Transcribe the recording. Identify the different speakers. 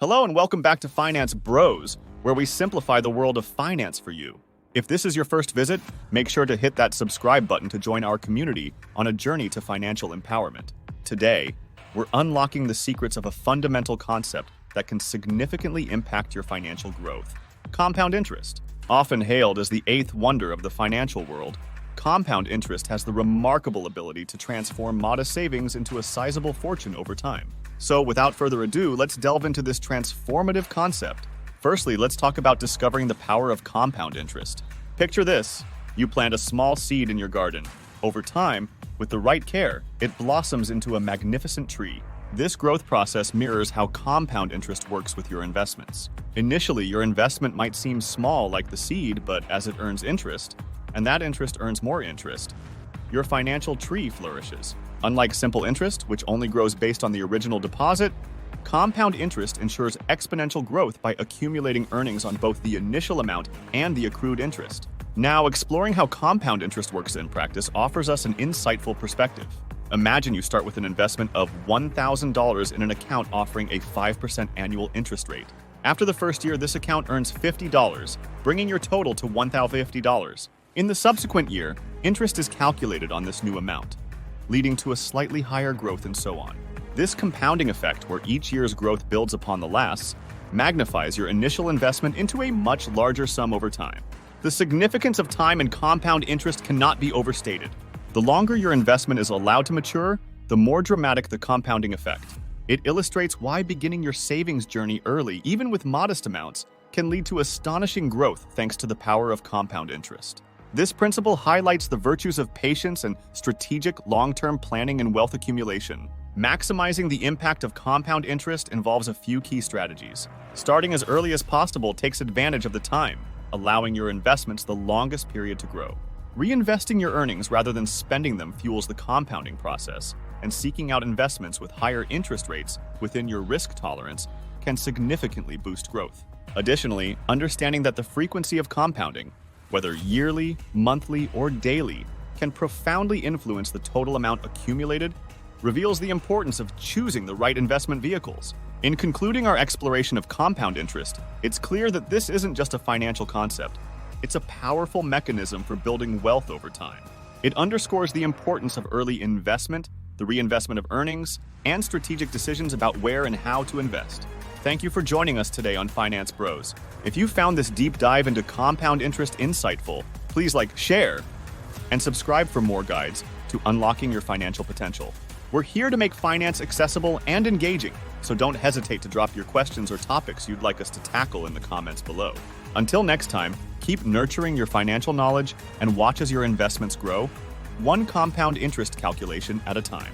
Speaker 1: Hello and welcome back to Finance Bros, where we simplify the world of finance for you. If this is your first visit, make sure to hit that subscribe button to join our community on a journey to financial empowerment. Today, we're unlocking the secrets of a fundamental concept that can significantly impact your financial growth. Compound interest. Often hailed as the eighth wonder of the financial world, compound interest has the remarkable ability to transform modest savings into a sizable fortune over time. So without further ado, let's delve into this transformative concept. Firstly, let's talk about discovering the power of compound interest. Picture this. You plant a small seed in your garden. Over time, with the right care, it blossoms into a magnificent tree. This growth process mirrors how compound interest works with your investments. Initially, your investment might seem small like the seed, but as it earns interest, and that interest earns more interest, your financial tree flourishes. Unlike simple interest, which only grows based on the original deposit, compound interest ensures exponential growth by accumulating earnings on both the initial amount and the accrued interest. Now, exploring how compound interest works in practice offers us an insightful perspective. Imagine you start with an investment of $1,000 in an account offering a 5% annual interest rate. After the first year, this account earns $50, bringing your total to $1,050. In the subsequent year, interest is calculated on this new amount, leading to a slightly higher growth and so on. This compounding effect, where each year's growth builds upon the last, magnifies your initial investment into a much larger sum over time. The significance of time and compound interest cannot be overstated. The longer your investment is allowed to mature, the more dramatic the compounding effect. It illustrates why beginning your savings journey early, even with modest amounts, can lead to astonishing growth thanks to the power of compound interest. This principle highlights the virtues of patience and strategic long-term planning and wealth accumulation. Maximizing the impact of compound interest involves a few key strategies. Starting as early as possible takes advantage of the time, allowing your investments the longest period to grow. Reinvesting your earnings rather than spending them fuels the compounding process, and seeking out investments with higher interest rates within your risk tolerance can significantly boost growth. Additionally, understanding that the frequency of compounding, whether yearly, monthly, or daily, can profoundly influence the total amount accumulated, reveals the importance of choosing the right investment vehicles. In concluding our exploration of compound interest, it's clear that this isn't just a financial concept. It's a powerful mechanism for building wealth over time. It underscores the importance of early investment, the reinvestment of earnings, and strategic decisions about where and how to invest. Thank you for joining us today on Finance Bros. If you found this deep dive into compound interest insightful, please share, and subscribe for more guides to unlocking your financial potential. We're here to make finance accessible and engaging, so don't hesitate to drop your questions or topics you'd like us to tackle in the comments below. Until next time, keep nurturing your financial knowledge and watch as your investments grow, one compound interest calculation at a time.